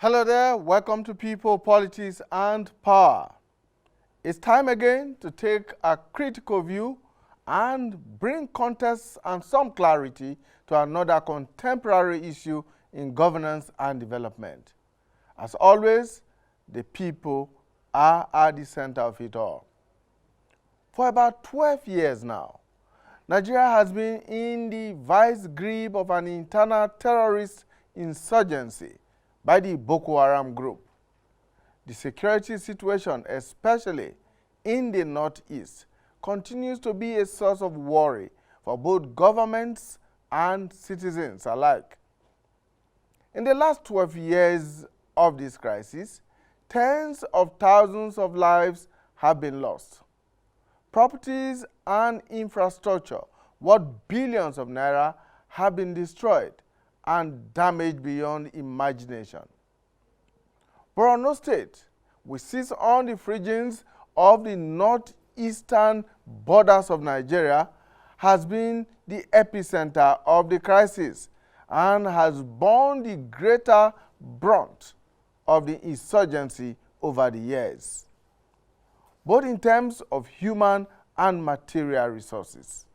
Hello there, welcome to People, Politics and Power. It's time again to take a critical view and bring context and some clarity to another contemporary issue in governance and development. As always, the people are at the center of it all. For about 12 years now, Nigeria has been in the vice grip of an internal terrorist insurgency by the Boko Haram group. The security situation, especially in the northeast, continues to be a source of worry for both governments and citizens alike. In the last 12 years of this crisis, tens of thousands of lives have been lost. Properties and infrastructure worth billions of naira have been destroyed and damaged beyond imagination. Borno State, which sits on the fringes of the northeastern borders of Nigeria, has been the epicenter of the crisis and has borne the greater brunt of the insurgency over the years, both in terms of human and material resources.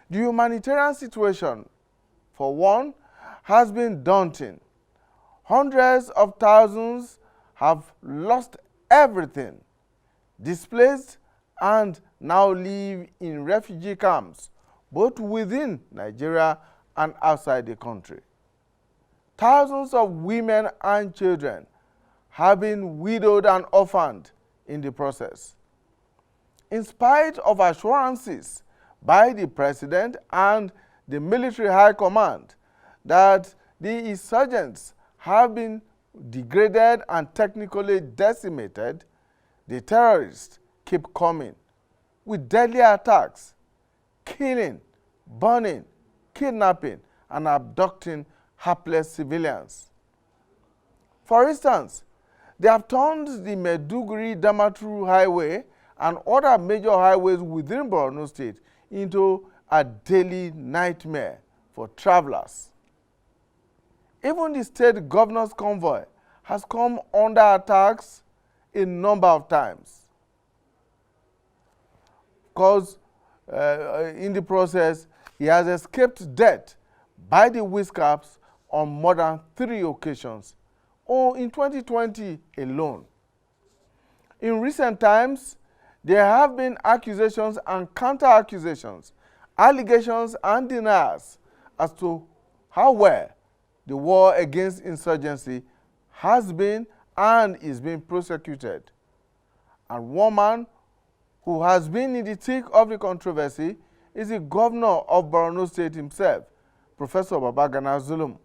The humanitarian situation, for one, has been daunting. Hundreds of thousands have lost everything, displaced, and now live in refugee camps, both within Nigeria and outside the country. Thousands of women and children have been widowed and orphaned in the process. In spite of assurances by the president and the military high command that the insurgents have been degraded and technically decimated, the terrorists keep coming with deadly attacks, killing, burning, kidnapping, and abducting helpless civilians. For instance, they have turned the Maiduguri-Damaturu highway and other major highways within Borno State into a daily nightmare for travelers. Even the state governor's convoy has come under attacks a number of times, because in the process, he has escaped death by the whiskaps on more than 3 occasions, or in 2020 alone. In recent times, there have been accusations and counter-accusations, allegations and denials as to how well the war against insurgency has been and is being prosecuted. And one man who has been in the thick of the controversy is the governor of Borno State himself, Professor Babagana Zulum.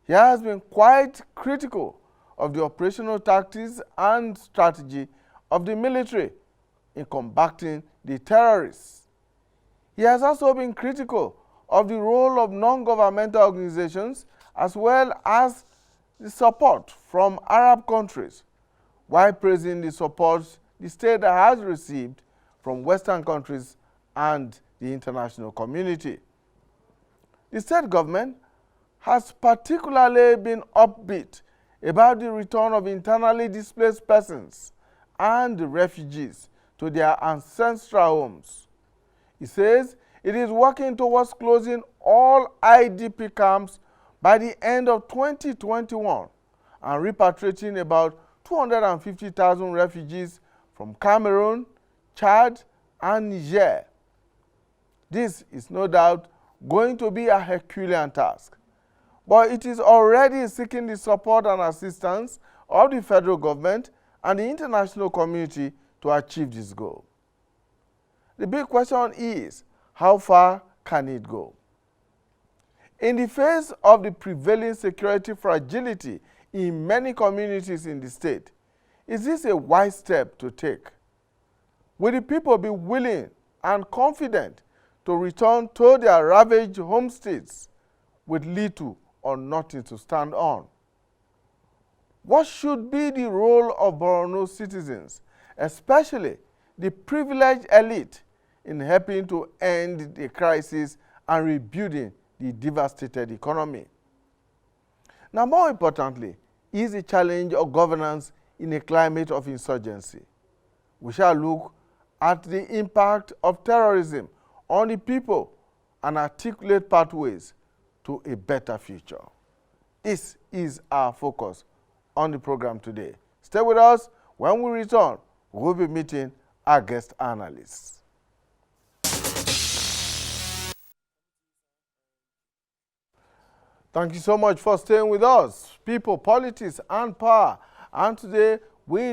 He has been quite critical of the operational tactics and strategy of the military in combating the terrorists. He has also been critical of the role of non-governmental organizations as well as the support from Arab countries, while praising the support the state has received from Western countries and the international community. The state government has particularly been upbeat about the return of internally displaced persons and refugees to their ancestral homes. He says it is working towards closing all IDP camps by the end of 2021 and repatriating about 250,000 refugees from Cameroon, Chad, and Niger. This is no doubt going to be a Herculean task, but it is already seeking the support and assistance of the federal government and the international community to achieve this goal. The big question is, how far can it go? In the face of the prevailing security fragility in many communities in the state, is this a wise step to take? Will the people be willing and confident to return to their ravaged homesteads with little or nothing to stand on? What should be the role of Borno citizens, especially the privileged elite, in helping to end the crisis and rebuilding the devastated economy? Now, more importantly, is the challenge of governance in a climate of insurgency. We shall look at the impact of terrorism on the people and articulate pathways to a better future. This is our focus on the program today. Stay with us. When we return, we'll be meeting our guest analysts. Thank you so much for staying with us. People, politics, and power. And today we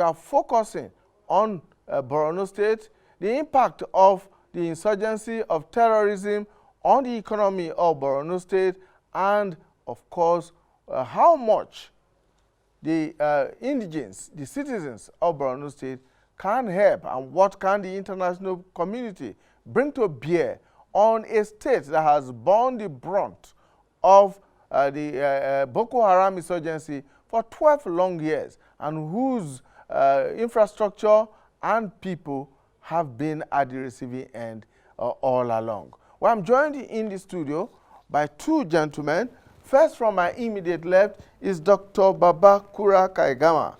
are focusing on Borno State, the impact of the insurgency of terrorism on the economy of Borno State, and of course, how much the indigents, the citizens of Borno State can help, and what can the international community bring to bear on a state that has borne the brunt of the Boko Haram insurgency for 12 long years, and whose infrastructure and people have been at the receiving end all along. Well, I'm joined in the studio by two gentlemen. First, from my immediate left is Dr. Babakura Kaigama.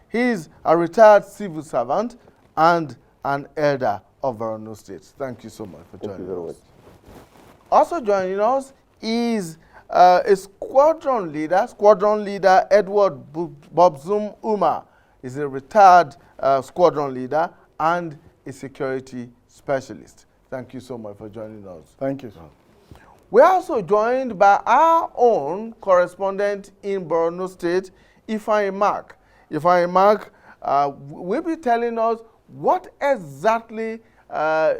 He is a retired civil servant and an elder of Borno State. Thank you so much for joining us. Also joining us is a squadron leader Edward Bobzum Umar is a retired squadron leader and a security specialist. Thank you so much for joining us. Thank you, sir. We're also joined by our own correspondent in Borno State, Ifeanyi Mark. Ifeanyi Mark will be telling us what exactly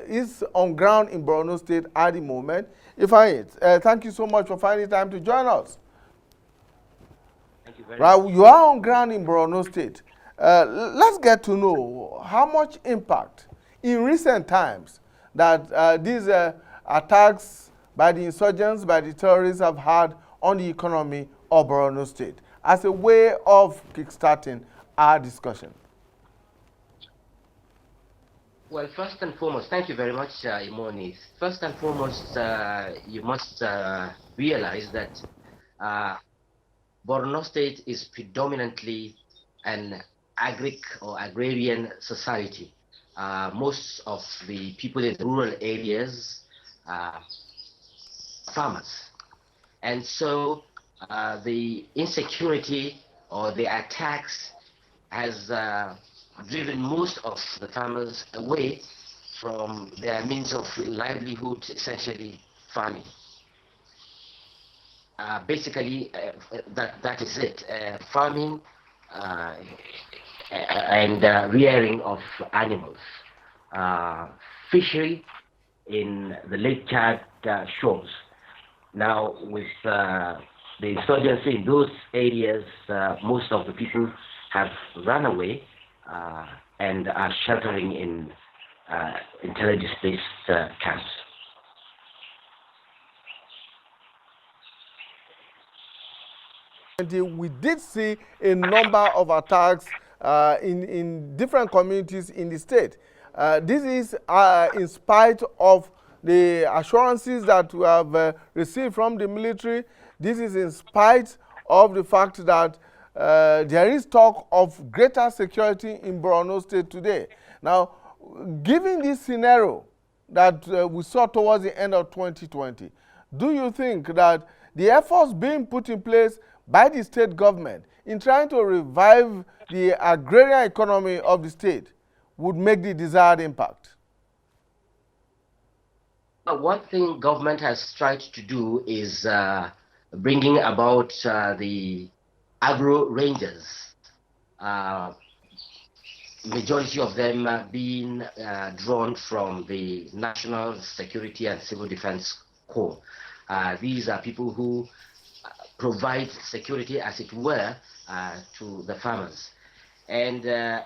is on ground in Borno State at the moment. Ifeanyi, thank you so much for finding time to join us. Thank you very much. You are on ground in Borno State. Let's get to know how much impact in recent times that these attacks by the insurgents, by the terrorists have had on the economy of Borno State as a way of kickstarting our discussion. Well, first and foremost, thank you very much, Imoni. First and foremost, you must realize that Borno State is predominantly an agrarian society. Most of the people in the rural areas are farmers. And so the insecurity or the attacks has driven most of the farmers away from their means of livelihood, essentially farming. Basically, that is it. Farming and rearing of animals. Fishery in the Lake Chad shores. Now, with the insurgency in those areas, most of the people have run away and are sheltering in intelligence-based camps. We did see a number of attacks in different communities in the state. This is in spite of the assurances that we have received from the military. This is in spite of the fact that there is talk of greater security in Borno State today. Now, given this scenario that we saw towards the end of 2020, do you think that the efforts being put in place by the state government in trying to revive the agrarian economy of the state would make the desired impact? One thing government has tried to do is bringing about the agro rangers, majority of them being drawn from the National Security and Civil Defense Corps. These are people who provide security, as it were, to the farmers. And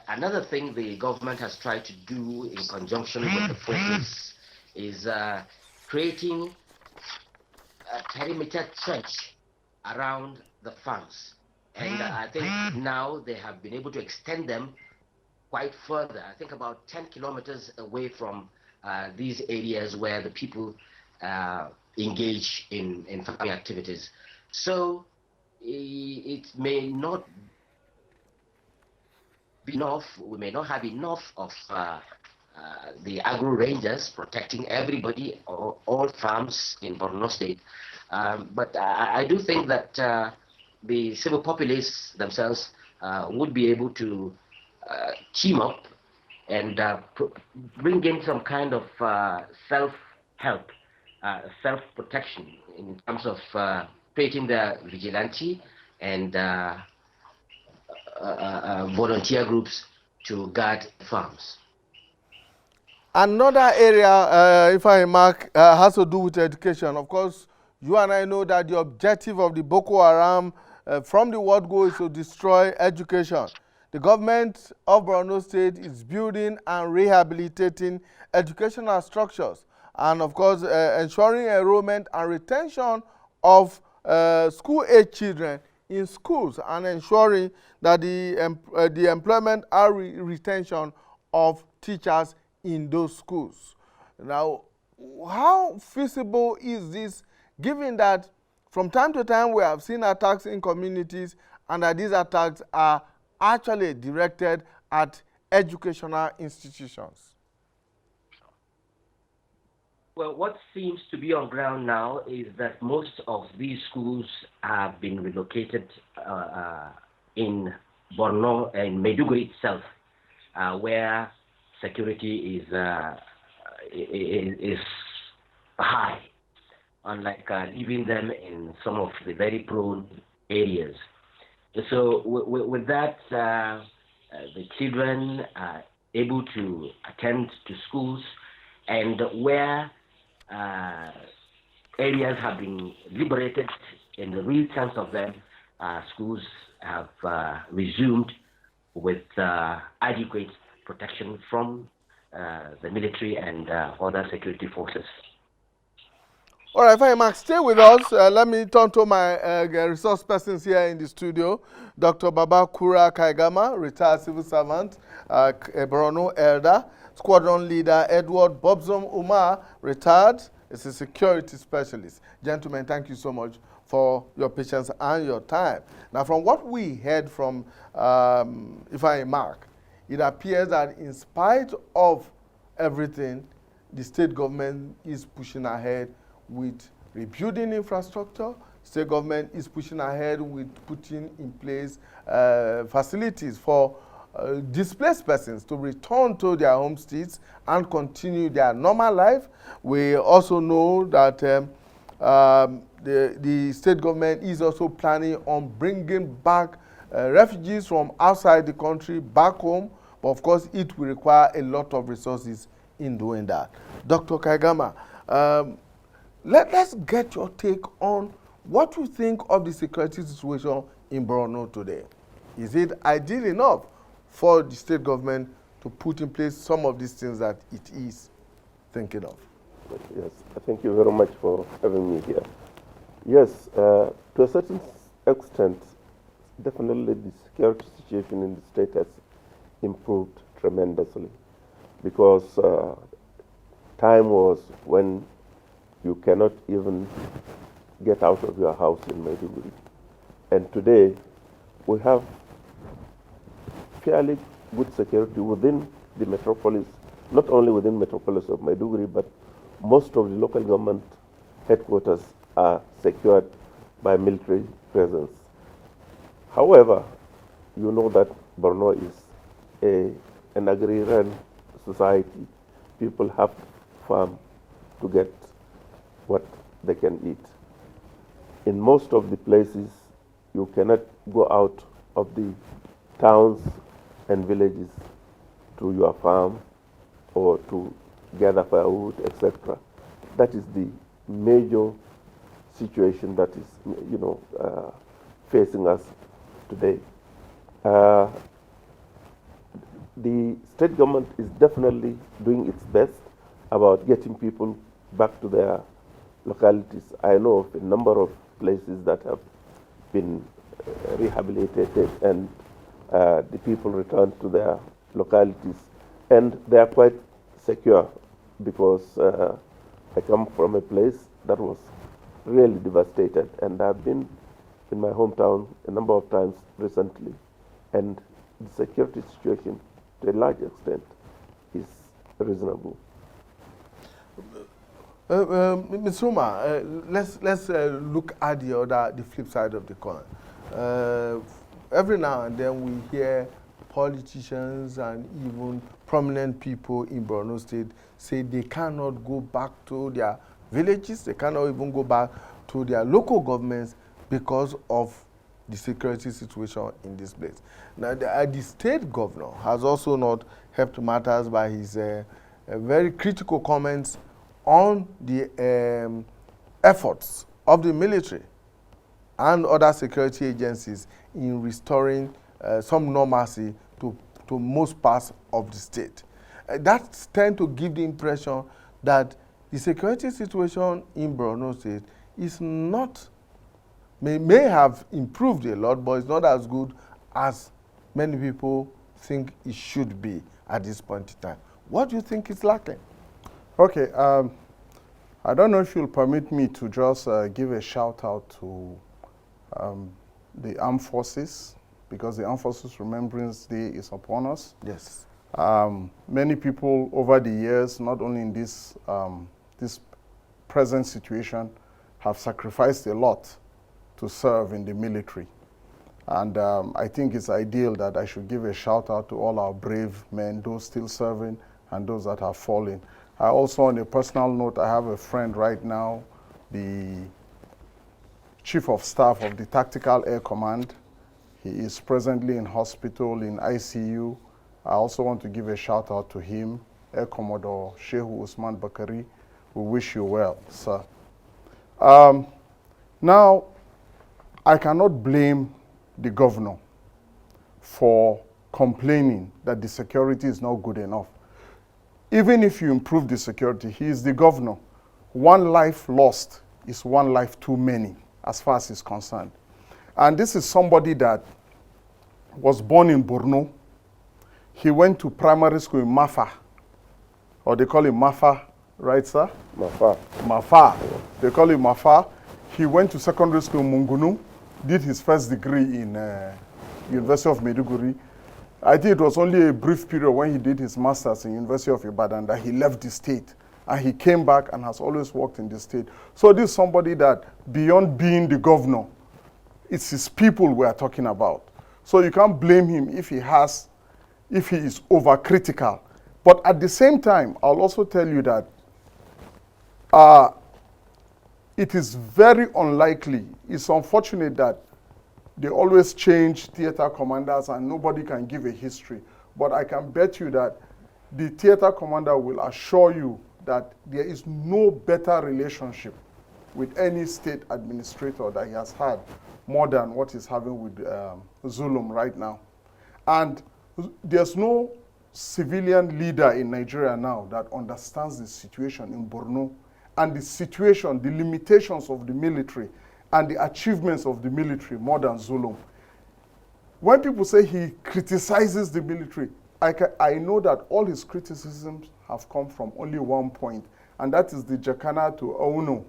another thing the government has tried to do in conjunction with the forces is creating a perimeter trench around the farms. And I think now they have been able to extend them quite further, I think about 10 kilometers away from these areas where the people engage in farming activities. So it may not be enough. We may not have enough of the agro rangers protecting everybody, all farms in Borno State. But I do think that the civil populace themselves would be able to team up and bring in some kind of self-help, self-protection in terms of creating the vigilante and volunteer groups to guard farms. Another area, if I mark, has to do with education. Of course, you and I know that the objective of the Boko Haram from the word go is to destroy education. The government of Borno State is building and rehabilitating educational structures and, of course, ensuring enrollment and retention of school-age children in schools and ensuring that the employment and retention of teachers in those schools. Now, how feasible is this, given that from time to time we have seen attacks in communities and that these attacks are actually directed at educational institutions? Well, what seems to be on ground now is that most of these schools have been relocated in Borno and Maiduguri itself, where security is high, unlike leaving them in some of the very prone areas. So with that, the children are able to attend to schools, and where areas have been liberated in the real sense of them, schools have resumed with adequate protection from the military and other security forces. All right, fine, Mark, stay with us. Let me turn to my resource persons here in the studio. Dr. Babakura Kaigama, retired civil servant, Borno elder. Squadron leader Edward Bobzom Umar, retired, is a security specialist. Gentlemen, thank you so much for your patience and your time. Now, from what we heard from Ifeanyi Mark, it appears that in spite of everything, the state government is pushing ahead with rebuilding infrastructure. State government is pushing ahead with putting in place facilities for displaced persons to return to their home states and continue their normal life. We also know that the state government is also planning on bringing back refugees from outside the country back home, but of course it will require a lot of resources in doing that. Dr. Kaigama, let's get your take on what you think of the security situation in Borno today. Is it ideal enough for the state government to put in place some of these things that it is thinking of? Yes, thank you very much for having me here. Yes, to a certain extent, definitely the security situation in the state has improved tremendously, because time was when you cannot even get out of your house in Maiduguri. And today, we have fairly good security within the metropolis, not only within metropolis of Maiduguri, but most of the local government headquarters are secured by military presence. However, you know that Borno is an agrarian society. People have to farm to get what they can eat. In most of the places, you cannot go out of the towns and villages to your farm or to gather firewood, etc. That is the major situation that is, facing us today. The state government is definitely doing its best about getting people back to their localities. I know of a number of places that have been rehabilitated and the people returned to their localities, and they are quite secure, because I come from a place that was really devastated, and there have been in my hometown a number of times recently, and the security situation to a large extent is reasonable. Ms. Roma, let's look at the flip side of the coin. Every now and then we hear politicians and even prominent people in Borno State say they cannot go back to their villages, they cannot even go back to their local governments because of the security situation in this place. Now, the state governor has also not helped matters by his very critical comments on the efforts of the military and other security agencies in restoring some normalcy to most parts of the state. That tends to give the impression that the security situation in Borno State is not, may have improved a lot, but it's not as good as many people think it should be at this point in time. What do you think is lacking? Okay, I don't know if you'll permit me to just give a shout out to the armed forces, because the Armed Forces Remembrance Day is upon us. Yes. Many people over the years, not only in this, this present situation, have sacrificed a lot to serve in the military. And I think it's ideal that I should give a shout out to all our brave men, those still serving and those that have fallen. I also, on a personal note, I have a friend right now, the Chief of Staff of the Tactical Air Command. He is presently in hospital in ICU. I also want to give a shout out to him, Air Commodore Shehu Usman Bakari. We wish you well, sir. Now, I cannot blame the governor for complaining that the security is not good enough. Even if you improve the security, he is the governor. One life lost is one life too many, as far as he's concerned. And this is somebody that was born in Borno. He went to primary school in Mafa, or they call it Mafa, right, sir? Mafa. Mafa. They call it Mafa. He went to secondary school in Mungunu, did his first degree in University of Maiduguri. I think it was only a brief period when he did his master's in University of Ibadan that he left the state. And he came back and has always worked in the state. So this is somebody that, beyond being the governor, it's his people we are talking about. So you can't blame him if he is overcritical. But at the same time, I'll also tell you that it is very unlikely, it's unfortunate that they always change theater commanders and nobody can give a history. But I can bet you that the theater commander will assure you that there is no better relationship with any state administrator that he has had more than what he's having with Zulum right now. And there's no civilian leader in Nigeria now that understands the situation in Borno and the situation, the limitations of the military and the achievements of the military more than Zulum. When people say he criticizes the military, I know that all his criticisms have come from only one point, and that is the Jakana to Auno.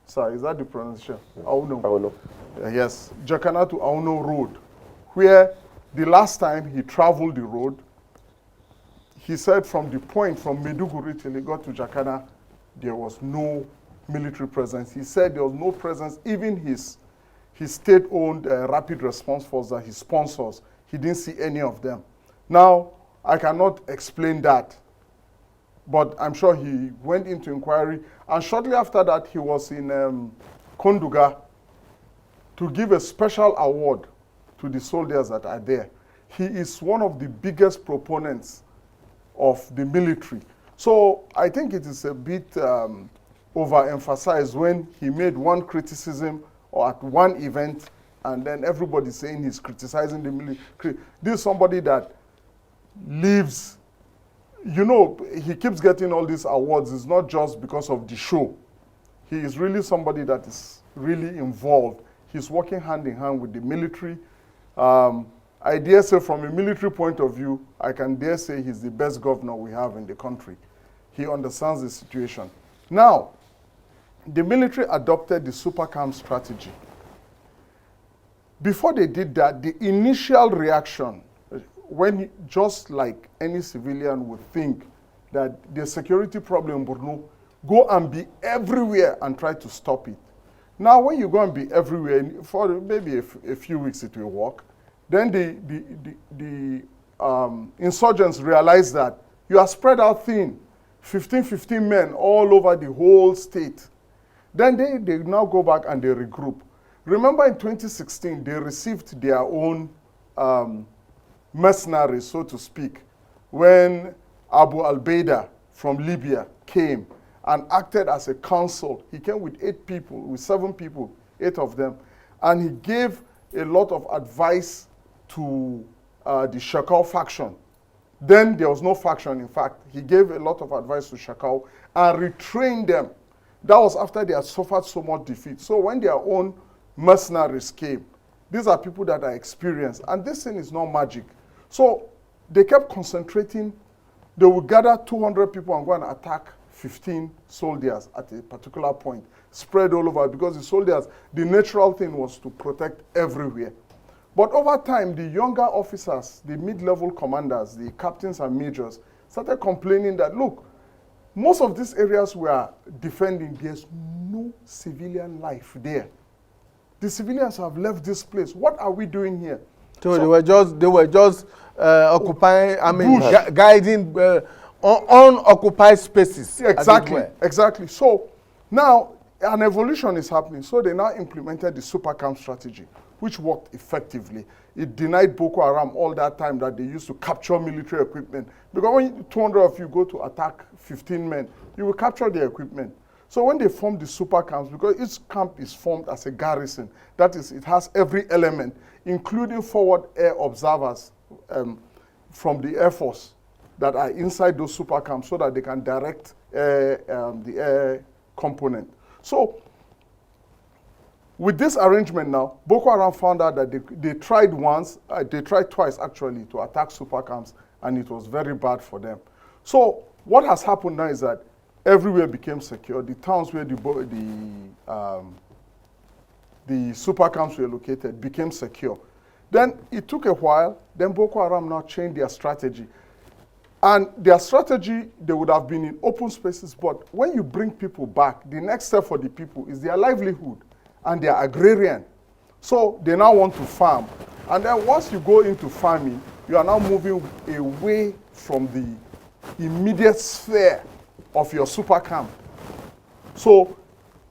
Sir, is that the pronunciation? Yeah. Auno. Auno. Yes, Jakana to Auno road, where the last time he traveled the road, he said from the point from Maiduguri till he got to Jakana, there was no military presence. He said there was no presence, even his state-owned rapid response force that he sponsors, he didn't see any of them. Now, I cannot explain that, but I'm sure he went into inquiry, and shortly after that, he was in Konduga to give a special award to the soldiers that are there. He is one of the biggest proponents of the military. So I think it is a bit overemphasized when he made one criticism or at one event, and then everybody saying he's criticizing the military. This is somebody that lives, you know, he keeps getting all these awards. It's not just because of the show. He is really somebody that is really involved. He's working hand in hand with the military. I dare say from a military point of view, I can dare say he's the best governor we have in the country. He understands the situation. Now, the military adopted the super calm strategy. before they did that, the initial reaction, when just like any civilian would think that the security problem in Borno, go and be everywhere and try to stop it. Now, when you go and be everywhere, for maybe a few weeks it will work, then the insurgents realize that you are spread out thin, 15 men all over the whole state. Then they now go back and they regroup. Remember in 2016, they received their own mercenaries, so to speak, when Abu al-Baida from Libya came and acted as a council. He came with 8 people, with 7 people, 8 of them, and he gave a lot of advice to the Shakal faction. Then there was no faction, in fact. He gave a lot of advice to Shakal and retrained them. That was after they had suffered so much defeat. So when their own mercenaries came, these are people that are experienced, and this thing is not magic. So they kept concentrating. They would gather 200 people and go and attack 15 soldiers at a particular point, spread all over, because the soldiers, the natural thing was to protect everywhere. But over time, the younger officers, the mid-level commanders, the captains and majors, started complaining that, look, most of these areas we are defending, there's no civilian life there. The civilians have left this place. What are we doing here? So they were just occupying, guiding unoccupied spaces. Exactly. So now an evolution is happening. So they now implemented the super camp strategy, which worked effectively. It denied Boko Haram all that time that they used to capture military equipment. Because when 200 of you go to attack 15 men, you will capture their equipment. So when they formed the super camps, because each camp is formed as a garrison, that is, it has every element, including forward air observers from the Air Force that are inside those super camps so that they can direct the air component. So with this arrangement now, Boko Haram found out that they tried twice actually to attack super camps, and it was very bad for them. So what has happened now is that everywhere became secure. The towns where the super camps were located became secure. Then it took a while. Then Boko Haram now changed their strategy. And their strategy, they would have been in open spaces, but when you bring people back, the next step for the people is their livelihood, and they are agrarian. So they now want to farm. And then once you go into farming, you are now moving away from the immediate sphere of your super camp. So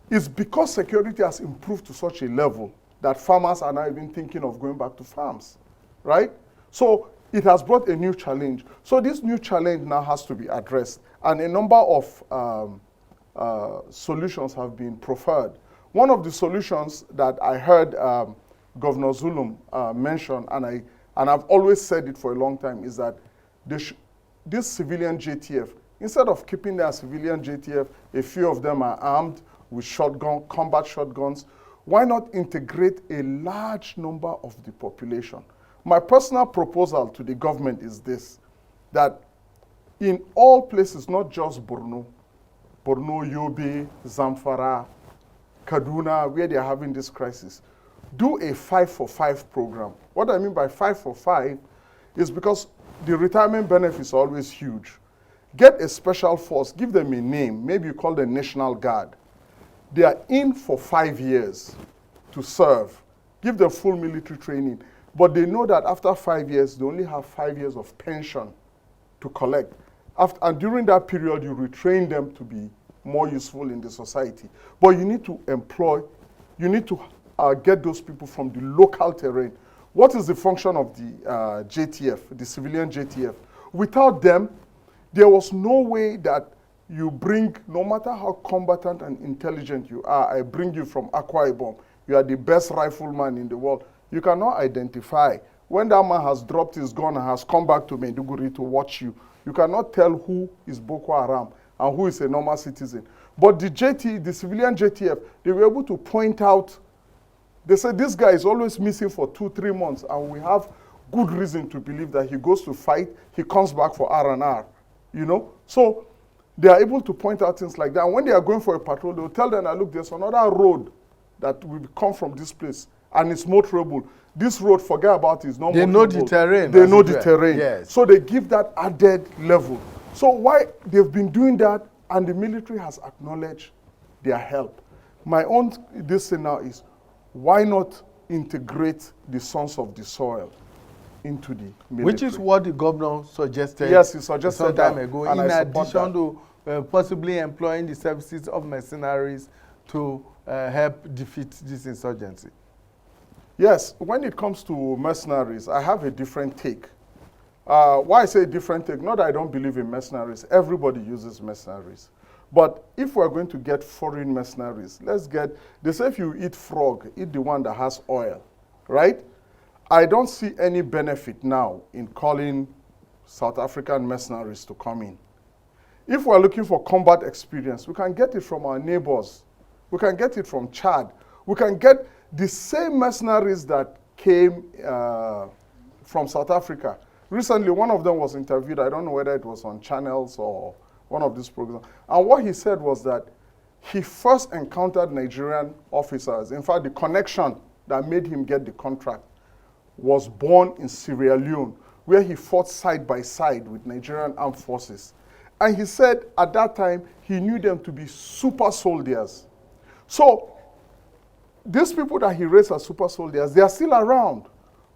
it's because security has improved to such a level that farmers are now even thinking of going back to farms, right? So it has brought a new challenge. So this new challenge now has to be addressed, and a number of solutions have been proffered. One of the solutions that I heard Governor Zulum mention, and I've always said it for a long time, is that this civilian JTF, instead of keeping their civilian JTF, a few of them are armed with combat shotguns, why not integrate a large number of the population? My personal proposal to the government is this, that in all places, not just Borno, Yobe, Zamfara, Kaduna, where they are having this crisis, do a 5-for-5 program. What I mean by 5-for-5 is because the retirement benefits are always huge. Get a special force, give them a name, maybe you call them National Guard. They are in for 5 years to serve. Give them full military training. But they know that after 5 years, they only have 5 years of pension to collect. And during that period, you retrain them to be more useful in the society. But you need to get those people from the local terrain. What is the function of the JTF, the civilian JTF? Without them, there was no way that you bring, no matter how combatant and intelligent you are, I bring you from Akwa Ibom, you are the best rifleman in the world. You cannot identify. When that man has dropped his gun and has come back to Maiduguri to watch you, you cannot tell who is Boko Haram and who is a normal citizen. But the civilian JTF, they were able to point out, they said this guy is always missing for 2-3 months, and we have good reason to believe that he goes to fight, he comes back for R&R, you know? So they are able to point out things like that. And when they are going for a patrol, they will tell them, look, there's another road that will come from this place. and it's motorable. This road, forget about it, it's not They motorable. know the terrain. They as know it the were. terrain. Yes. So they give that added level. So why they've been doing that, and the military has acknowledged their help. My own this thing now is, why not integrate the sons of the soil into the military? Which is what the governor suggested. Yes, he suggested some time that, ago. and In I support addition that. to possibly employing the services of mercenaries to help defeat this insurgency. Yes, when it comes to mercenaries, I have a different take. Why I say different take? Not that I don't believe in mercenaries. Everybody uses mercenaries. But if we're going to get foreign mercenaries, they say if you eat frog, eat the one that has oil, right? I don't see any benefit now in calling South African mercenaries to come in. If we're looking for combat experience, we can get it from our neighbors. We can get it from Chad. We can get the same mercenaries that came from South Africa. Recently, one of them was interviewed. I don't know whether it was on channels or one of these programs. And what he said was that he first encountered Nigerian officers. In fact, the connection that made him get the contract was born in Sierra Leone, where he fought side by side with Nigerian armed forces. And he said at that time, he knew them to be super soldiers. So these people that he raised as super soldiers, they are still around.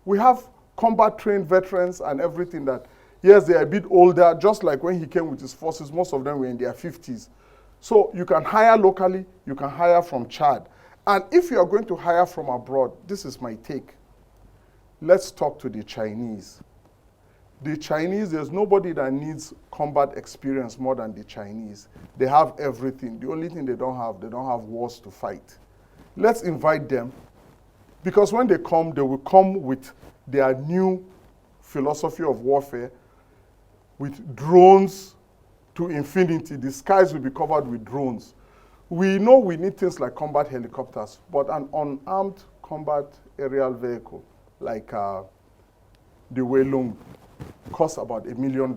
We have combat trained veterans and everything that, yes, they are a bit older, just like when he came with his forces, most of them were in their 50s. So you can hire locally, you can hire from Chad. And if you are going to hire from abroad, this is my take. Let's talk to the Chinese. The Chinese, there's nobody that needs combat experience more than the Chinese. They have everything. The only thing they don't have wars to fight. Let's invite them, because when they will come with their new philosophy of warfare, with drones to infinity. The skies will be covered with drones. We know we need things like combat helicopters, but an unarmed combat aerial vehicle like the Weilong costs about $1 million.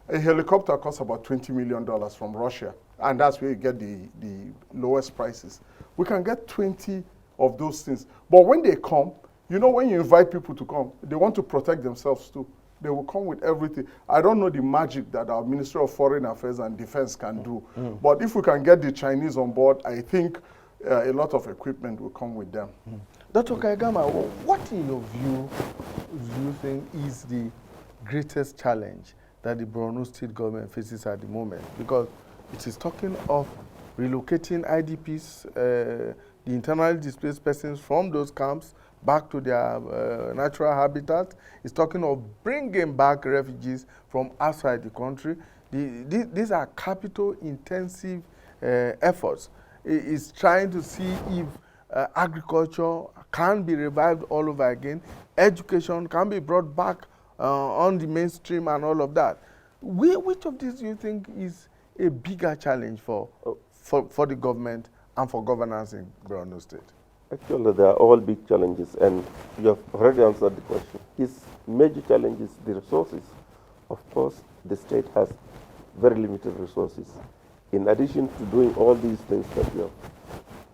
A helicopter costs about $20 million from Russia, and that's where you get the lowest prices. We can get 20 of those things. But when they come, you know, when you invite people to come, they want to protect themselves too. They will come with everything. I don't know the magic that our Ministry of Foreign Affairs and Defense can do. But if we can get the Chinese on board, I think a lot of equipment will come with them. Dr. Kaigama, what in your view do you think is the greatest challenge that the Borno state government faces at the moment? Because it is talking of relocating IDPs, the internally displaced persons from those camps back to their natural habitat. It's talking of bringing back refugees from outside the country. These are capital-intensive efforts. It's trying to see if agriculture can be revived all over again, education can be brought back on the mainstream and all of that. Which of these do you think is a bigger challenge for the government and for governance in Borno State? Actually, they are all big challenges, and you have already answered the question. His major challenge is the resources. Of course, the state has very limited resources. In addition to doing all these things that you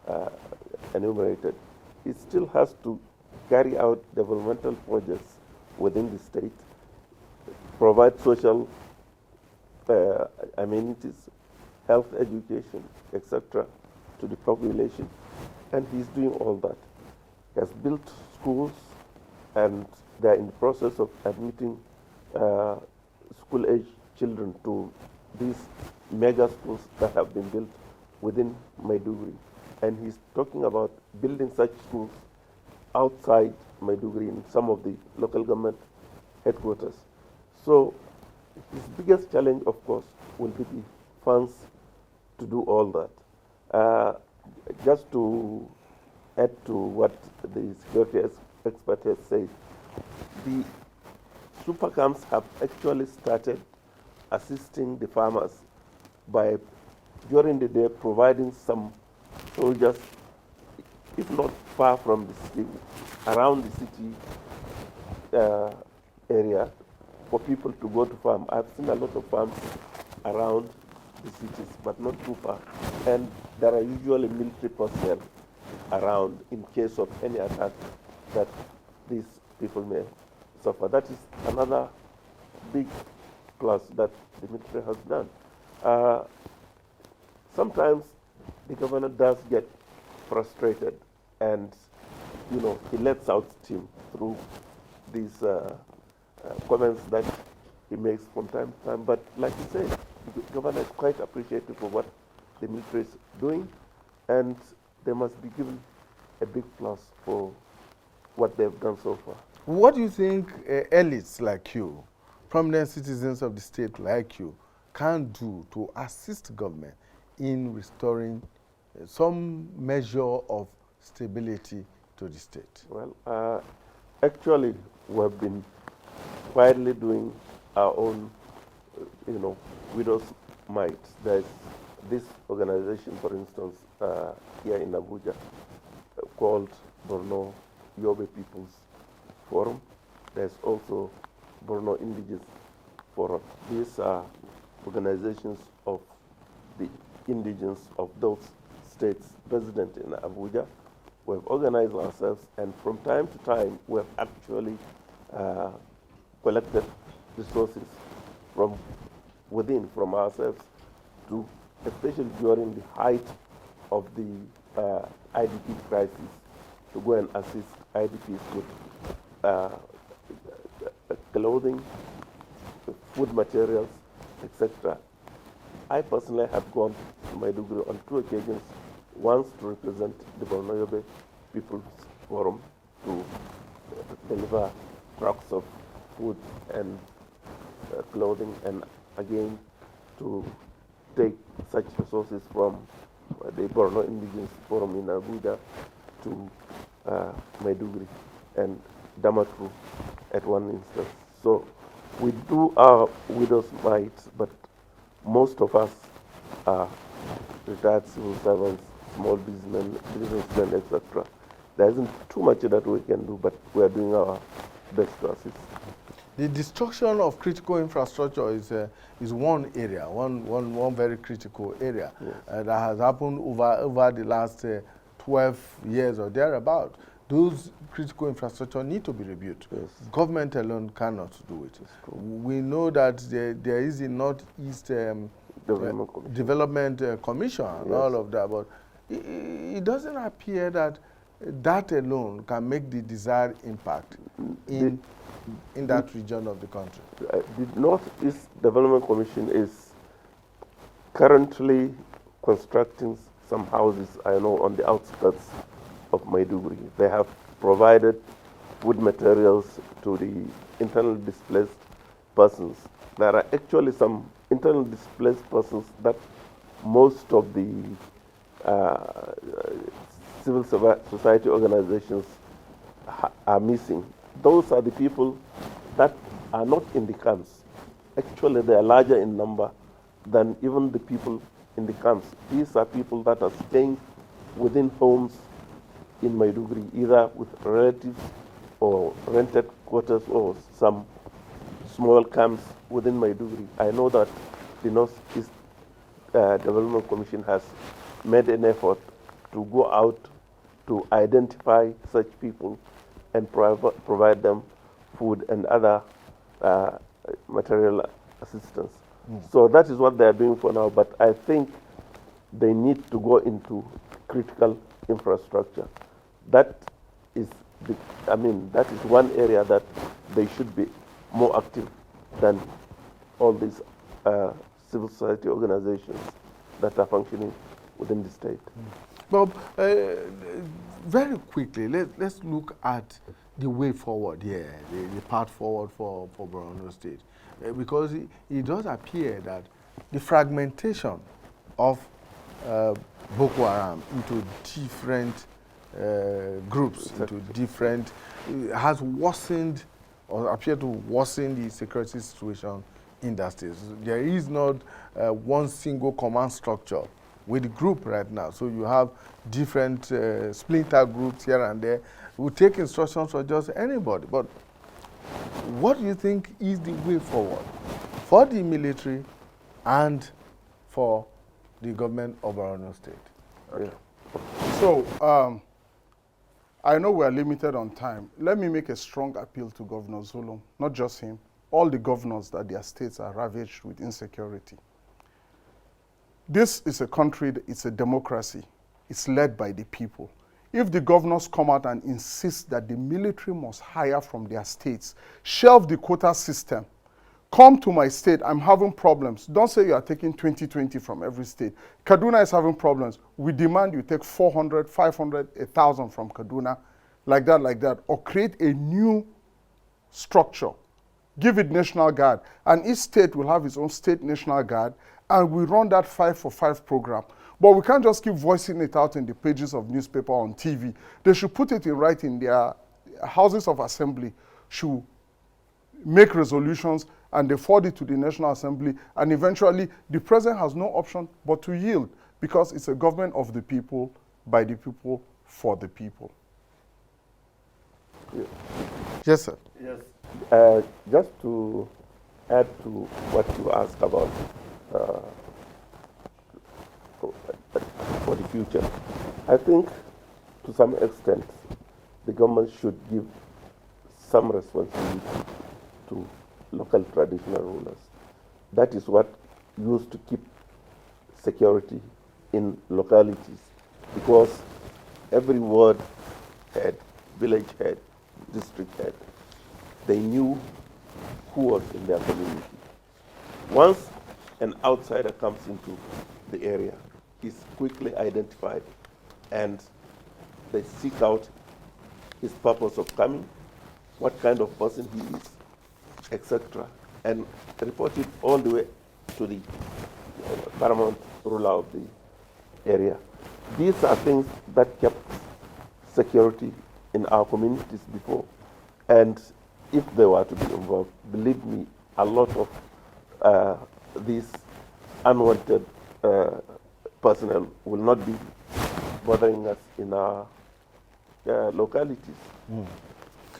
have enumerated, it still has to carry out developmental projects within the state, provide social amenities, health education, etc., to the population. And he's doing all that. He has built schools, and they're in the process of admitting school-age children to these mega schools that have been built within Maiduguri. And he's talking about building such schools outside Maiduguri in some of the local government headquarters. So his biggest challenge, of course, will be the funds to do all that. Just to add to what the security expert has said, the super camps have actually started assisting the farmers by, during the day, providing some soldiers, if not far from the city, around the city area, for people to go to farm. I've seen a lot of farms around the cities, but not too far. And there are usually military personnel around in case of any attack that these people may suffer. That is another big plus that the military has done. Sometimes the governor does get frustrated, and he lets out steam through these comments that he makes from time to time. But like you said, the governor is quite appreciative of what the military is doing, and they must be given a big plus for what they've done so far. What do you think elites like you, prominent citizens of the state like you, can do to assist government in restoring some measure of stability to the state? Well, actually, we have been quietly doing our own, widow's mite. There's this organization, for instance, here in Abuja, called Borno Yobe People's Forum. There's also Borno Indigenous Forum. These are organizations of the indigenes of those states resident in Abuja. We've organized ourselves, and from time to time, we've actually collected resources from within, from ourselves, to, especially during the height of the IDP crisis, to go and assist IDPs with clothing, food materials, etc. I personally have gone to Maiduguri on 2 occasions, once to represent the Borno Yobe People's Forum to deliver trucks of food and clothing, and again to take such resources from the Borno Indigenous Forum in Abuja to Maiduguri and Damatru at one instance. So we do our widow's mite, but most of us are retired civil servants, small businessmen, etc. There isn't too much that we can do, but we are doing our best to assist. The destruction of critical infrastructure is one area, one very critical area. Yes. That has happened over the last 12 years or thereabout. Those critical infrastructure need to be rebuilt. Yes. Government alone cannot do it. We know that there is a Northeast Development Commission and yes. all of that, but it doesn't appear that that alone can make the desired impact in that region of the country. The Northeast Development Commission is currently constructing some houses, I know, on the outskirts of Maiduguri. They have provided food materials to the internally displaced persons. There are actually some internally displaced persons that most of the civil society organizations are missing. Those are the people that are not in the camps. Actually, they are larger in number than even the people in the camps. These are people that are staying within homes in Maiduguri, either with relatives or rented quarters or some small camps within Maiduguri. I know that the Northeast Development Commission has made an effort to go out to identify such people and provide them food and other material assistance. So that is what they are doing for now, but I think they need to go into critical infrastructure. That is that is one area that they should be more active than all these civil society organizations that are functioning within the state. Bob, very quickly, let's look at the way forward here, the path forward for Borno State. Because it does appear that the fragmentation of Boko Haram into different groups, into different, has worsened or appeared to worsen the security situation in that state. So there is not one single command structure with the group right now. So you have different splinter groups here and there who take instructions for just anybody. But what do you think is the way forward for the military and for the government of Borno State? Okay. So I know we are limited on time. Let me make a strong appeal to Governor Zulum, not just him, all the governors that their states are ravaged with insecurity. This is a country, it's a democracy. It's led by the people. If the governors come out and insist that the military must hire from their states, shelve the quota system, come to my state, I'm having problems. Don't say you are taking 20 from every state. Kaduna is having problems. We demand you take 400, 500, 1,000 from Kaduna, like that, or create a new structure. Give it National Guard, and each state will have its own state National Guard, and we run that 5 for 5 program. But we can't just keep voicing it out in the pages of newspaper on TV. They should put it in writing. Their houses of assembly should make resolutions and they forward it to the National Assembly, and eventually the president has no option but to yield, because it's a government of the people, by the people, for the people. Yeah. Yes, sir. Yes. Just to add to what you asked about for the future, I think to some extent the government should give some responsibility to local traditional rulers. That is what used to keep security in localities, because every ward head, village head, district head, they knew who was in their community. Once an outsider comes into the area, he's quickly identified and they seek out his purpose of coming, what kind of person he is, etc., and report it all the way to the paramount ruler of the area. These are things that kept security in our communities before, and if they were to be involved, believe me, a lot of these unwanted personnel will not be bothering us in our localities.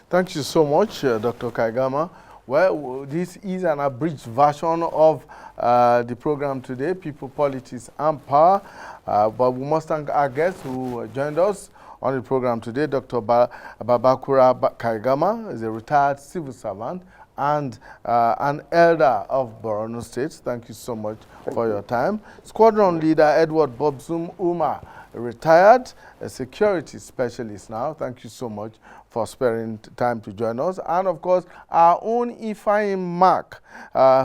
Thank you so much, Dr. Kaigama. Well, this is an abridged version of the program today, People, Politics and Power. But we must thank our guests who joined us on the program today. Dr. Babakura Kaigama is a retired civil servant and an elder of Borno State. Thank you so much for your time. Squadron Leader Edward Bobsum Umar, retired, a security specialist now. Thank you so much for sparing time to join us. And of course, our own Ifeanyi Mark,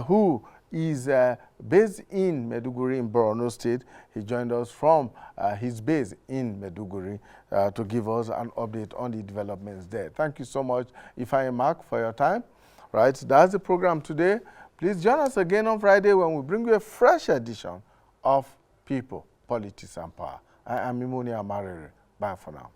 who is based in Maiduguri in Borno State. He joined us from his base in Maiduguri to give us an update on the developments there. Thank you so much, Ifeanyi Mark, for your time. Right, that's the program today. Please join us again on Friday when we bring you a fresh edition of People, Politics and Power. I am Imoni Amarere. Bye for now.